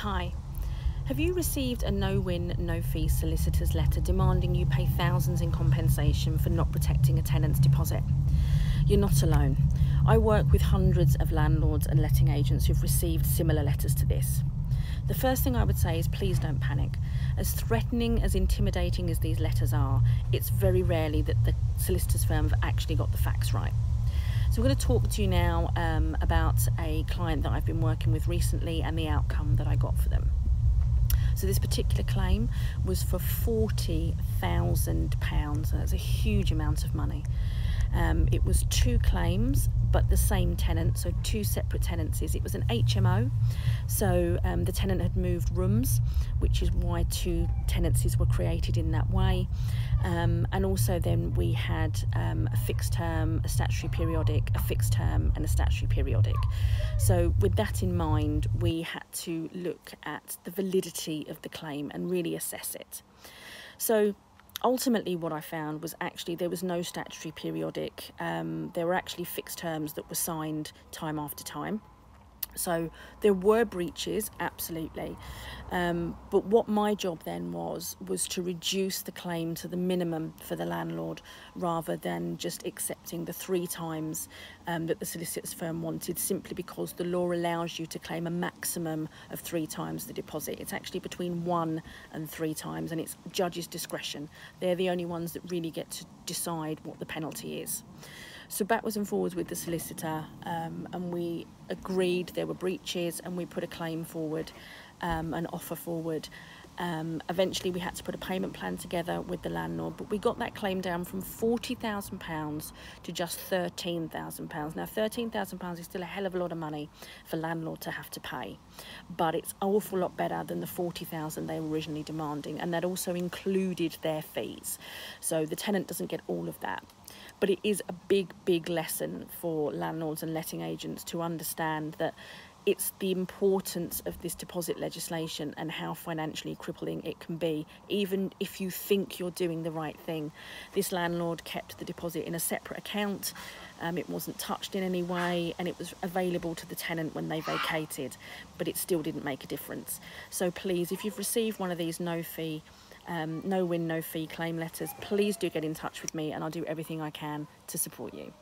Hi. Have you received a no-win, no-fee solicitor's letter demanding you pay thousands in compensation for not protecting a tenant's deposit? You're not alone. I work with hundreds of landlords and letting agents who've received similar letters to this. The first thing I would say is please don't panic. As threatening, as intimidating as these letters are, it's very rarely that the solicitor's firm have actually got the facts right. So we're going to talk to you now about a client that I've been working with recently and the outcome that I got for them. So this particular claim was for £40,000. That's a huge amount of money. It was two claims, but the same tenant, so two separate tenancies. It was an HMO, so the tenant had moved rooms, which is why two tenancies were created in that way. And also then we had a fixed term, a statutory periodic, a fixed term and a statutory periodic. So with that in mind, we had to look at the validity of the claim and really assess it. So ultimately what I found was actually there was no statutory periodic. There were actually fixed terms that were signed time after time. So there were breaches, absolutely. But what my job then was to reduce the claim to the minimum for the landlord rather than just accepting the 3 times that the solicitor's firm wanted, simply because the law allows you to claim a maximum of 3 times the deposit. It's actually between 1 and 3 times, and it's judge's discretion. They're the only ones that really get to decide what the penalty is. So backwards and forwards with the solicitor, and we agreed there were breaches, and we put a claim forward, an offer forward. Eventually we had to put a payment plan together with the landlord, but we got that claim down from £40,000 to just £13,000. Now £13,000 is still a hell of a lot of money for landlord to have to pay, but it's an awful lot better than the £40,000 they were originally demanding, and that also included their fees. So the tenant doesn't get all of that. But it is a big lesson for landlords and letting agents to understand that it's the importance of this deposit legislation and how financially crippling it can be, even if you think you're doing the right thing. This landlord kept the deposit in a separate account. It wasn't touched in any way, and it was available to the tenant when they vacated, but it still didn't make a difference. So please, if you've received one of these no-win, no-fee claim letters, please do get in touch with me, and I'll do everything I can to support you.